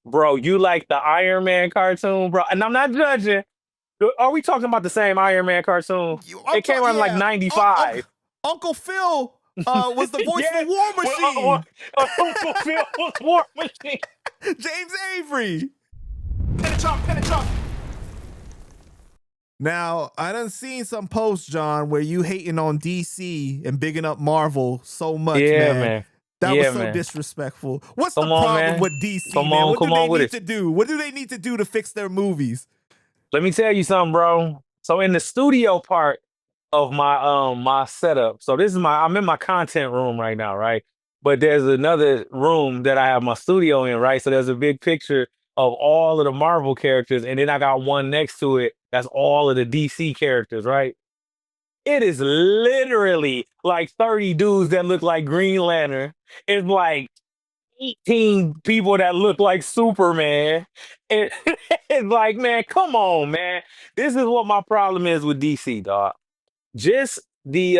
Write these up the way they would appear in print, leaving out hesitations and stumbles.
Bro, you like the Iron Man cartoon, bro? And I'm not judging. Are we talking about the same Iron Man cartoon? I'm It came talking, out in like yeah. '95. Uncle Phil was the voice Yeah, for War well, Machine. Uncle Phil was War Machine. James Avery. Now, I done seen some posts, John, where you hating on DC and bigging up Marvel so much, Yeah, man. man. That was Yeah, so man. disrespectful. What's the Come on, problem man. with DC, man? What do Come they on with need it. to do? What do they need to do to fix their movies? Let me tell you something, bro. So in the studio part of my setup, so this is I'm in my content room right now, right? But there's another room that I have my studio in, right? So there's a big picture of all of the Marvel characters, and then I got one next to it that's all of the DC characters, right? It is literally like 30 dudes that look like Green Lantern. It's like 18 people that look like Superman. And it's like, man, come on, man. This is what my problem is with DC, dog. Just the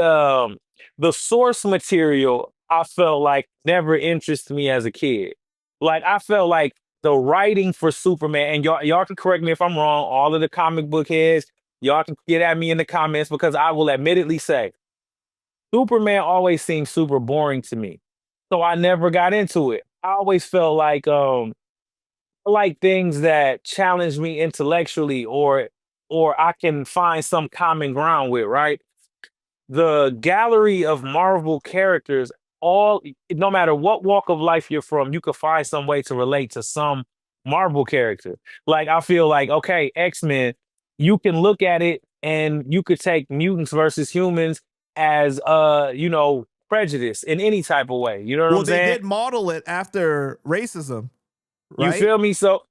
source material I felt like never interested me as a kid. Like I felt like the writing for Superman, and y'all can correct me if I'm wrong, all of the comic book heads, y'all can get at me in the comments because I will admittedly say Superman always seemed super boring to me. So I never got into it. I always felt like things that challenge me intellectually or I can find some common ground with, right? The gallery of Marvel characters, all no matter what walk of life you're from, you could find some way to relate to some Marvel character. Like I feel like, okay, X-Men, you can look at it and you could take mutants versus humans as prejudice in any type of way. You know what Well, I'm they saying? did model it after racism, You right? feel me? So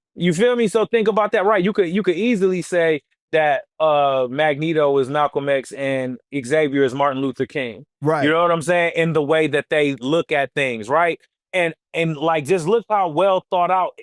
think about that, right? You could easily say that Magneto is Malcolm X and Xavier is Martin Luther King. You Right. know what I'm saying? In the way that they look at things, right? And like just look how well thought out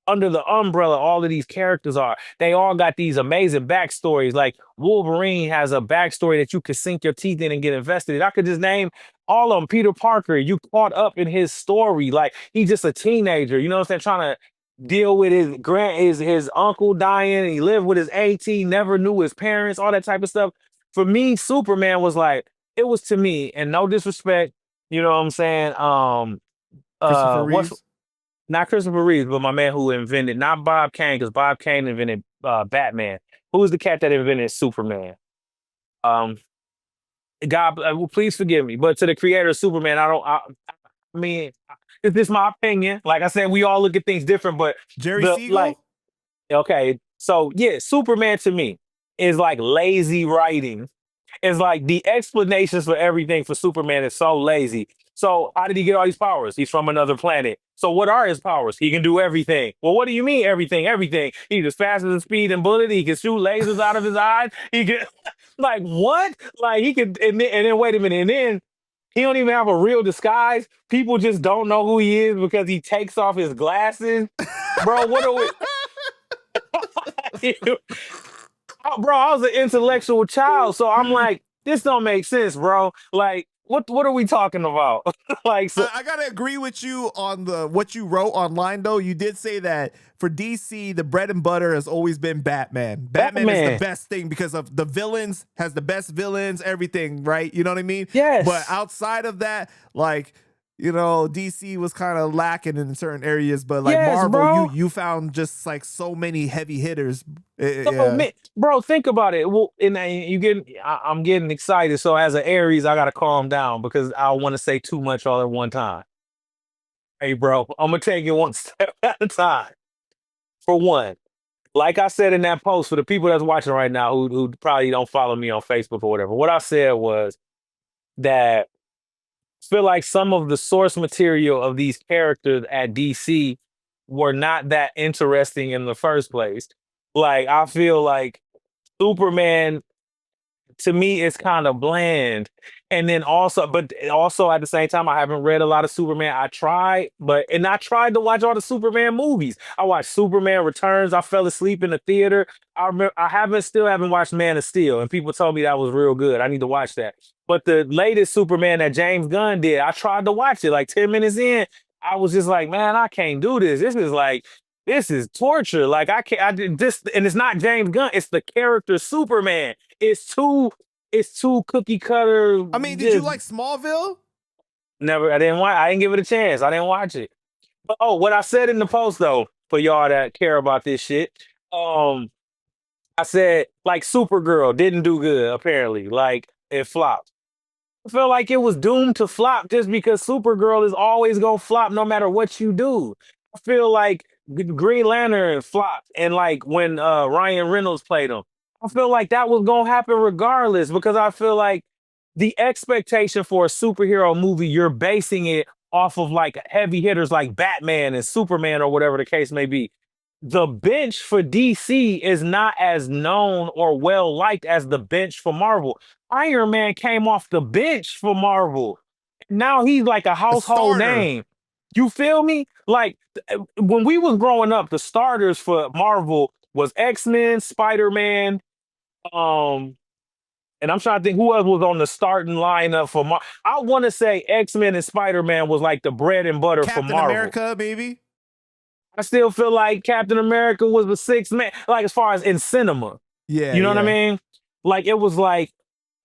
under the umbrella all of these characters are. They all got these amazing backstories. Like Wolverine has a backstory that you could sink your teeth in and get invested in. I could just name all of them. Peter Parker, you caught up in his story. Like he's just a teenager, you know what I'm saying? Trying to deal with his uncle dying, and he lived with his AT, never knew his parents, all that type of stuff. For me, Superman was like, it was to me, and no disrespect, you know what I'm saying? Christopher What's Reeves. not Christopher Reeves, but my man who invented, not Bob Kane, because Bob Kane invented Batman. Who was the cat that invented Superman? Um, God, well, please forgive me, but to the creator of Superman, I mean, it's just my opinion. Like I said, we all look at things different, but Jerry the like, Siegel. okay, so yeah, Superman to me is like lazy writing. It's like the explanations for everything for Superman is so lazy. So how did he get all these powers? He's from another planet. So what are his powers? He can do everything. Well, what do you mean everything? Everything. He's as fast as a speed and bullet. He can shoot lasers out of his eyes. He can like what? Like he could and then wait a minute. And then he don't even have a real disguise. People just don't know who he is because he takes off his glasses. Bro, what are we? Bro, I was an intellectual child, so I'm like, this don't make sense, bro. Like, what are we talking about? like, so I gotta agree with you on the what you wrote online though. You did say that for DC, the bread and butter has always been Batman. Batman is the Batman, best thing because of the villains, has the best villains, everything, right? You know what I mean? But yes, outside of that, like, DC was kind of lacking in certain areas, but like yes, Marvel, you bro. you found just like so many heavy hitters. So, Yeah. man, bro, think about it. Well, and I'm getting excited. So, as an Aries, I gotta calm down because I want to say too much all at one time. Hey, bro, I'm gonna take it one step at a time. For one, like I said in that post, for the people that's watching right now who probably don't follow me on Facebook or whatever, what I said was that feel like some of the source material of these characters at DC were not that interesting in the first place. Like I feel like Superman to me it's kind of bland. And then also, but also at the same time, I haven't read a lot of Superman. I tried to watch all the Superman movies. I watched Superman Returns. I fell asleep in the theater. Still haven't watched Man of Steel, and people told me that was real good. I need to watch that. But the latest Superman that James Gunn did, I tried to watch it. Like 10 minutes in, I was just like, man, I can't do this. This is like this is torture. Like I can't. I did this, and it's not James Gunn. It's the character Superman. It's too cookie cutter. I mean, did you Just like Smallville? never. I didn't watch. I didn't give it a chance. I didn't watch it. But oh, what I said in the post though, for y'all that care about this shit, um, I said like Supergirl didn't do good. Apparently, like it flopped. I feel like it was doomed to flop just because Supergirl is always gonna flop no matter what you do. I feel like Green Lantern flopped, and like when Ryan Reynolds played him, I feel like that was gonna happen regardless because I feel like the expectation for a superhero movie, you're basing it off of like heavy hitters like Batman and Superman or whatever the case may be. The bench for DC is not as known or well liked as the bench for Marvel. Iron Man came off the bench for Marvel. Now he's like a A household starter. name. You feel me? Like when we was growing up, the starters for Marvel was X-Men, Spider-Man, um, and I'm trying to think who else was on the starting lineup for Marvel. I want to say X-Men and Spider-Man was like the bread and butter for Captain Marvel. America, maybe. I still feel like Captain America was the sixth man, like as far as in cinema. Yeah, You know what I yeah. mean? Like it was like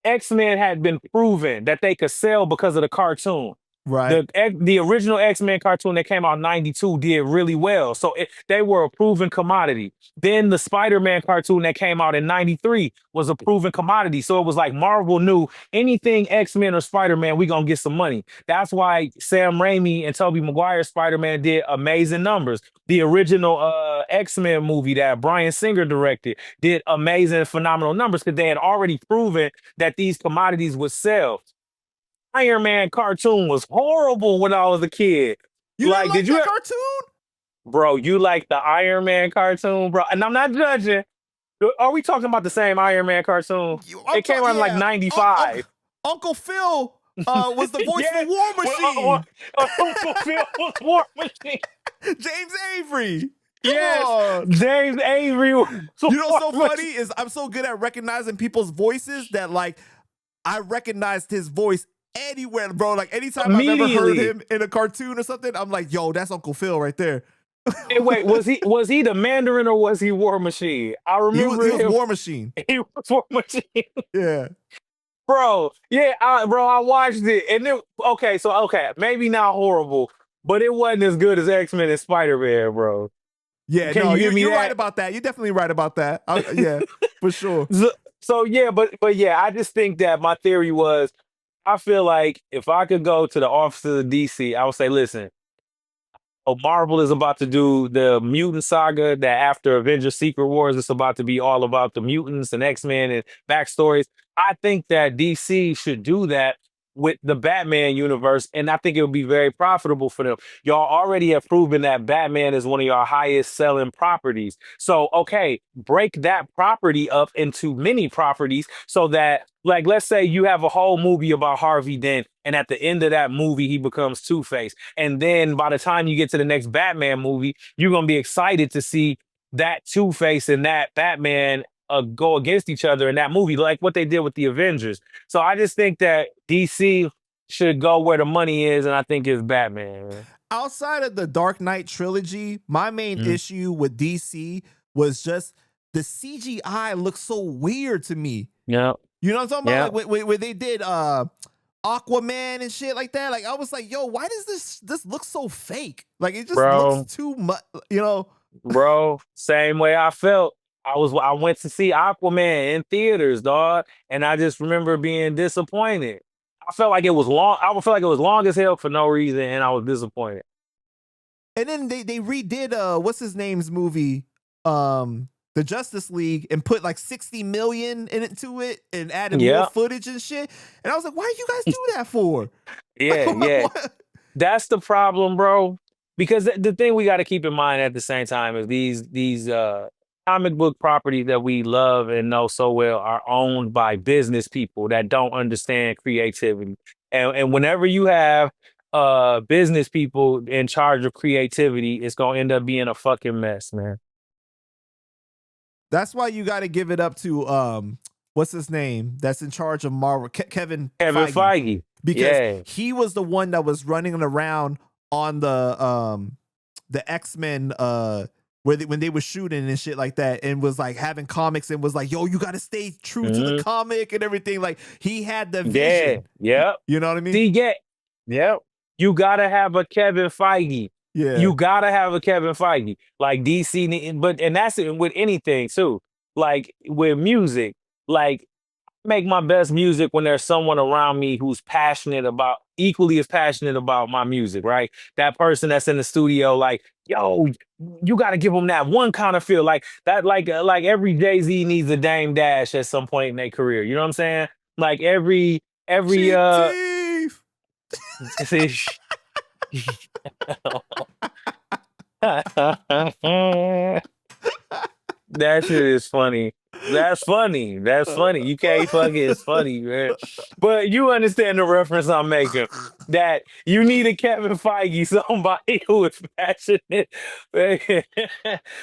X-Men had been proven that they could sell because of the cartoon. Right. The original X-Men cartoon that came out in 92 did really well. So they were a proven commodity. Then the Spider-Man cartoon that came out in 93 was a proven commodity. So it was like Marvel knew anything X-Men or Spider-Man, we gonna get some money. That's why Sam Raimi and Tobey Maguire's Spider-Man did amazing numbers. The original X-Men movie that Bryan Singer directed did amazing, phenomenal numbers because they had already proven that these commodities would sell. Iron Man cartoon was horrible when I was a kid. You didn't Like, like did you, that cartoon? bro? You like the Iron Man cartoon, bro? And I'm not judging. Are we talking about the same Iron Man cartoon? It came out in like Yeah. '95. Uncle Phil was the voice Yeah, for War Machine. Uncle Phil was War Machine. James Avery. Come Yes, on. James Avery. Was You know what's so War funny Machine. is I'm so good at recognizing people's voices that like I recognized his voice anywhere, bro. Like anytime I've ever heard Immediately. him in a cartoon or something, I'm like, yo, that's Uncle Phil right there. Hey, wait, was he the Mandarin or was he War Machine? I He remember was him. War Machine. He was War Machine. Yeah. Bro, yeah, I watched it, and okay, maybe not horrible, but it wasn't as good as X-Men and Spider-Man, bro. Yeah, Can no, you give me you're right that? about that. You're definitely right about that. Yeah, for sure. So yeah, but yeah, I just think that my theory was, I feel like if I could go to the offices of DC, I would say, listen, Marvel is about to do the mutant saga that after Avengers Secret Wars, it's about to be all about the mutants and X-Men and backstories. I think that DC should do that with the Batman universe, and I think it would be very profitable for them. Y'all already have proven that Batman is one of your highest selling properties. So, okay, break that property up into mini properties so that, like, let's say you have a whole movie about Harvey Dent, and at the end of that movie, he becomes Two-Face. And then by the time you get to the next Batman movie, you're gonna be excited to see that Two-Face and that Batman go against each other in that movie, like what they did with the Avengers. So I just think that DC should go where the money is, and I think it's Batman. Man. Outside of the Dark Knight trilogy, my main Mhm. issue with DC was just the CGI looks so weird to me. Yeah, You know what I'm talking yeah, about? Like when they did Aquaman and shit like that. Like I was like, yo, why does this look so fake? Like it just bro, looks too much, you know. bro. Same way I felt. I went to see Aquaman in theaters, dog, and I just remember being disappointed. I felt like it was long. I would feel like it was long as hell for no reason, and I was disappointed. And then they redid what's his name's movie, the Justice League, and put like 60 million into it and added more Yeah, footage and shit. And I was like, why did you guys do that for? yeah, yeah. What? That's the problem, bro. Because the thing we got to keep in mind at the same time is these comic book properties that we love and know so well are owned by business people that don't understand creativity. And whenever you have business people in charge of creativity, it's gonna end up being a fucking mess, man. That's why you got to give it up to what's his name that's in charge of Marvel, Kevin Kevin Feige, Feige. because Yeah. he was the one that was running around on the X-Men when they were shooting and shit like that, and was like having comics and was like, yo, you got to stay true to the comic and everything. Like he had the vision. Yep. You know what I mean? See, yep. You gotta have a Kevin Feige. Yeah. You gotta have a Kevin Feige. Like DC, and that's it with anything too. Like with music, like make my best music when there's someone around me who's equally as passionate about my music, right? That person that's in the studio, like, yo, you got to give them that one kind of feel like that, like every Jay-Z needs a Dame Dash at some point in their career. You know what I'm saying? Like every Chief. That shit is funny. That's funny. That's funny. You can't fuck it. It's funny, man. But you understand the reference I'm making. That you need a Kevin Feige, somebody who is passionate,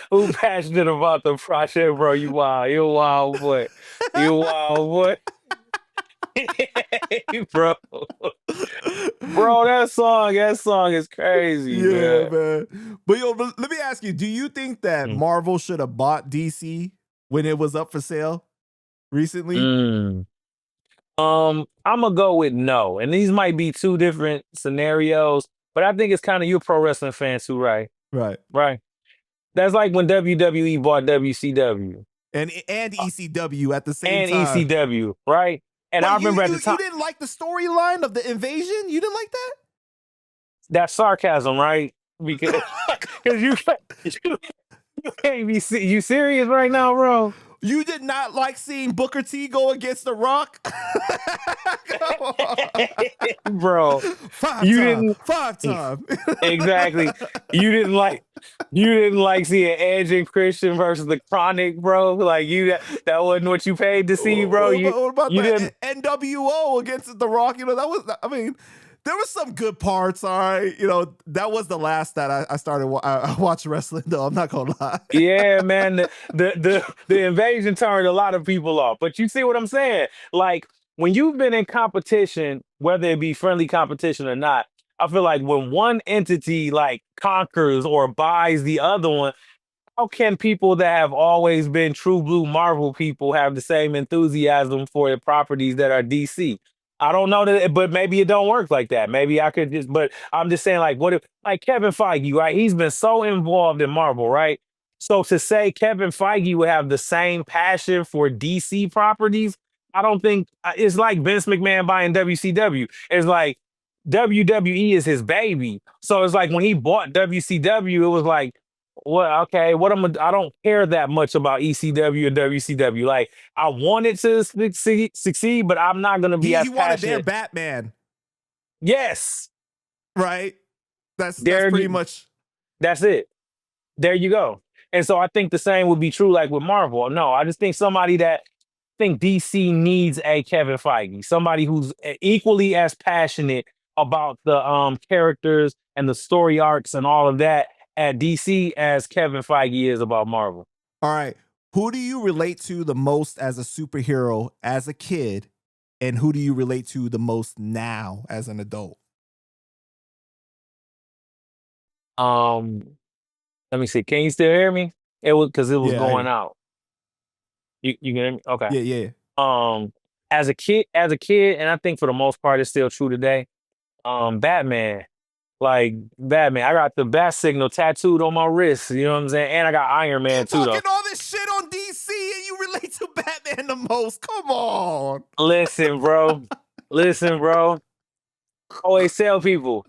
who passionate about the project, bro. You wild. You wild boy. You wild boy. Bro. Bro, that song is crazy. Yeah, man. But yo, let me ask you, do you think that Marvel should have bought DC when it was up for sale recently? I'm gonna go with no. And these might be two different scenarios, but I think it's kind of, you're a pro wrestling fan too, right? Right. That's like when WWE bought WCW. And ECW at the same time. And ECW, right? And I remember at the time, you didn't like the storyline of the invasion? You didn't like that? That's sarcasm, right? Because you can't be you serious right now, bro? You did not like seeing Booker T go against The Rock? Bro. Five time. Exactly. You didn't like seeing Edge and Christian versus the Chronic, bro. Like that wasn't what you paid to see, bro. What about the NWO against The Rock? You know, that was, I mean, there was some good parts, all right. You know, that was the last that I started. I watched wrestling, though. I'm not gonna lie. Yeah, man. The invasion turned a lot of people off. But you see what I'm saying? Like when you've been in competition, whether it be friendly competition or not, I feel like when one entity like conquers or buys the other one, how can people that have always been true blue Marvel people have the same enthusiasm for the properties that are DC? I don't know that, but maybe it don't work like that. Maybe I could but I'm just saying, like, what if, like Kevin Feige, right? He's been so involved in Marvel, right? So to say Kevin Feige would have the same passion for DC properties, I don't think it's like Vince McMahon buying WCW. It's like WWE is his baby. So it's like when he bought WCW, it was like, well, okay, I don't care that much about ECW and WCW. Like, I wanted to succeed, but I'm not gonna be as passionate. Wanted their Batman. Yes. Right? That's pretty much. That's it. There you go. And so I think the same would be true like with Marvel. No, I just think DC needs a Kevin Feige, somebody who's equally as passionate about the characters and the story arcs and all of that at DC as Kevin Feige is about Marvel. All right. Who do you relate to the most as a superhero as a kid? And who do you relate to the most now as an adult? Let me see. Can you still hear me? It was because it was going out. You can hear me? Okay. Yeah. As a kid, and I think for the most part it's still true today. Batman. Like Batman, I got the bat signal tattooed on my wrist. You know what I'm saying? And I got Iron Man too. Talking all this shit on DC, and you relate to Batman the most. Come on. Listen, bro. I always tell people,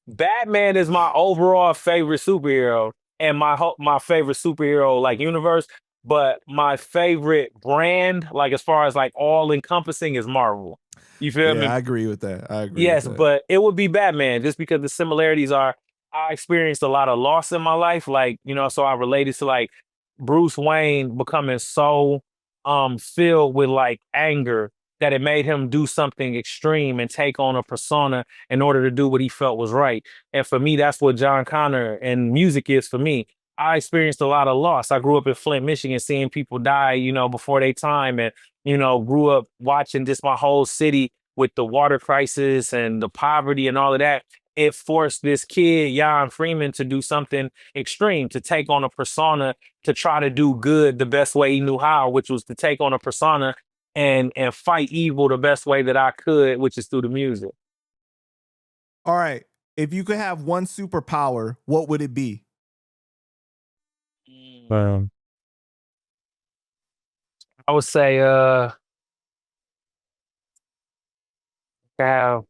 Batman is my overall favorite superhero and my favorite superhero like universe. But my favorite brand, like as far as like all encompassing, is Marvel. You feel me? I agree with that. Yes, but it would be Batman just because the similarities are, I experienced a lot of loss in my life. Like, you know, so I related to like Bruce Wayne becoming so filled with like anger that it made him do something extreme and take on a persona in order to do what he felt was right. And for me, that's what Jon Connor and music is for me. I experienced a lot of loss. I grew up in Flint, Michigan, seeing people die, you know, before their time, and, you know, grew up watching just my whole city with the water crisis and the poverty and all of that. it forced this kid, Yahn Freeman, to do something extreme, to take on a persona, to try to do good the best way he knew how, which was to take on a persona and fight evil the best way that I could, which is through the music. All right. If you could have one superpower, what would it be? I would say have damn.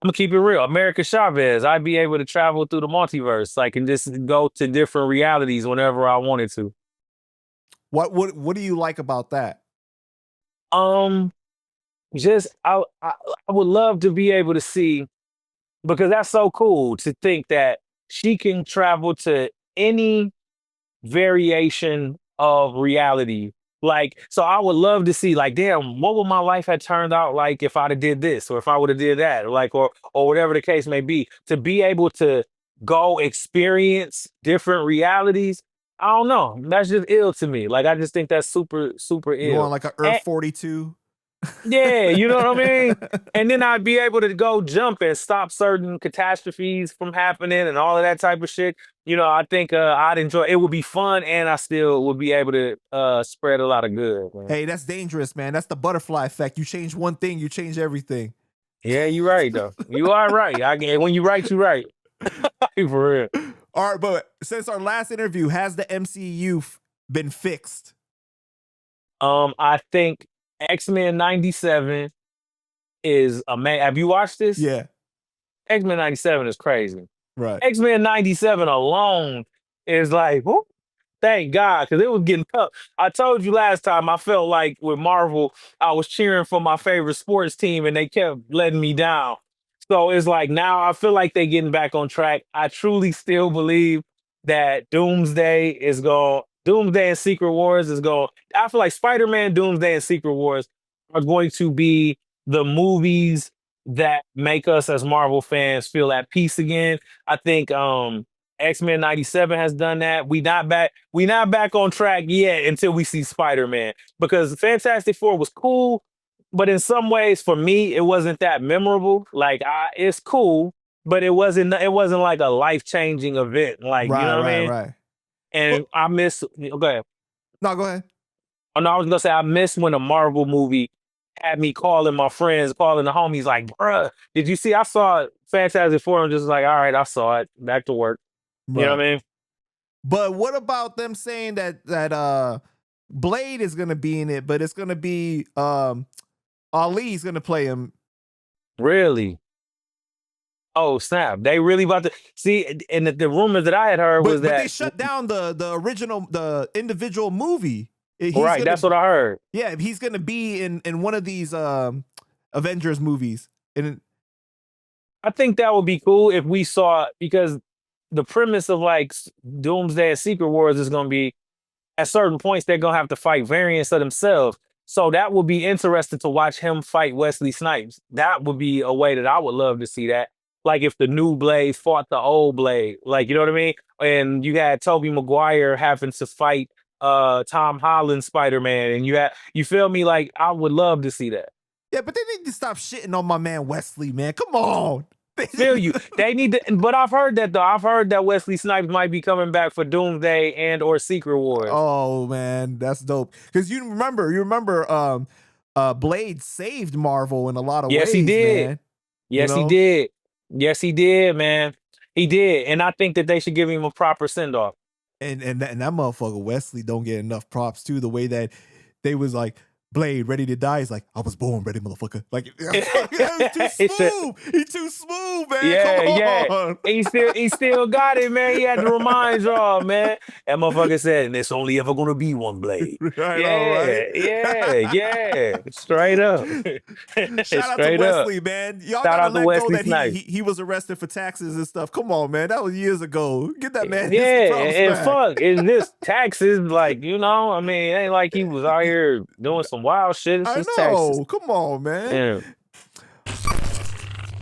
I'm gonna keep it real. America Chavez. I'd be able to travel through the multiverse. I can just go to different realities whenever I wanted to. What do you like about that? Just I would love to be able to see, because that's so cool to think that she can travel to any variation of reality. Like, so I would love to see, like, damn, what would my life have turned out like if I'd have did this, or if I would have did that, like, or whatever the case may be. To be able to go experience different realities, I don't know. That's just ill to me. Like, I just think that's super, super You ill. want like a Earth 42? Yeah, you know what I mean? And then I'd be able to go jump and stop certain catastrophes from happening and all of that type of shit. You know, I think I'd enjoy it. Would be fun, and I still would be able to spread a lot of good, man. Hey, that's dangerous, man. That's the butterfly effect. You change one thing, you change everything. Yeah, you're right, though. You are right. When you right, you're right. For real. All right, but since our last interview, has the MCU been fixed? I think X-Men 97 is amazing. Have you watched this? Yeah. X-Men 97 is crazy. Right. X-Men 97 alone is like, whoop, thank God, because it was getting tough. I told you last time, I felt like with Marvel, I was cheering for my favorite sports team and they kept letting me down. So it's like now I feel like they're getting back on track. I truly still believe that Doomsday and Secret Wars is going. I feel like Spider-Man, Doomsday, and Secret Wars are going to be the movies that make us as Marvel fans feel at peace again. I think X-Men 97 has done that. We not back on track yet until we see Spider-Man, because Fantastic Four was cool, but in some ways for me it wasn't that memorable. Like it's cool, but it wasn't like a life-changing event. Like, right, you know what right, I mean? Right. And I miss go ahead. No, go ahead. Oh no, I was gonna say I miss when a Marvel movie had me calling my friends, calling the homies, like, bruh, did you see? I saw Fantastic Four. I'm just like, all right, I saw it. Back to work. Right. You know what I mean? But what about them saying that Blade is gonna be in it, but it's gonna be Ali's gonna play him? Really? Oh snap! They really about to see, and the rumors that I had heard was that they shut down the original, the individual movie. Right, that's what I heard. Yeah, he's gonna be in one of these Avengers movies. And I think that would be cool if we saw, because the premise of like Doomsday and Secret Wars is gonna be, at certain points they're gonna have to fight variants of themselves. So that would be interesting to watch him fight Wesley Snipes. That would be a way that I would love to see that. Like if the new Blade fought the old Blade, like, you know what I mean? And you had Tobey Maguire having to fight Tom Holland Spider-Man, and you feel me? Like, I would love to see that. Yeah, but they need to stop shitting on my man Wesley, man. Come on. Feel you. They need to, but I've heard that though. I've heard that Wesley Snipes might be coming back for Doomsday and or Secret Wars. Oh man, that's dope. Because you remember Blade saved Marvel in a lot of ways. Yes, he did. Man. Yes, he did. Yes, he did, man. He did. And I think that they should give him a proper send-off. And that motherfucker Wesley don't get enough props too. The way that they was like, Blade ready to die. He's like, I was born ready, motherfucker. Like, he's too smooth. He's too smooth, man. Yeah, Come on. He still got it, man. He had to remind y'all, man. That motherfucker said, and it's only ever gonna be one Blade. Yeah. Straight up. Shout out to Wesley, man. Y'all gotta let go that he was arrested for taxes and stuff. Come on, man. That was years ago. Get that man. Yeah, and fuck, it's just taxes. Like, you know, I mean, it ain't like he was out here doing some wild shit. It's just taxes. Come on, man.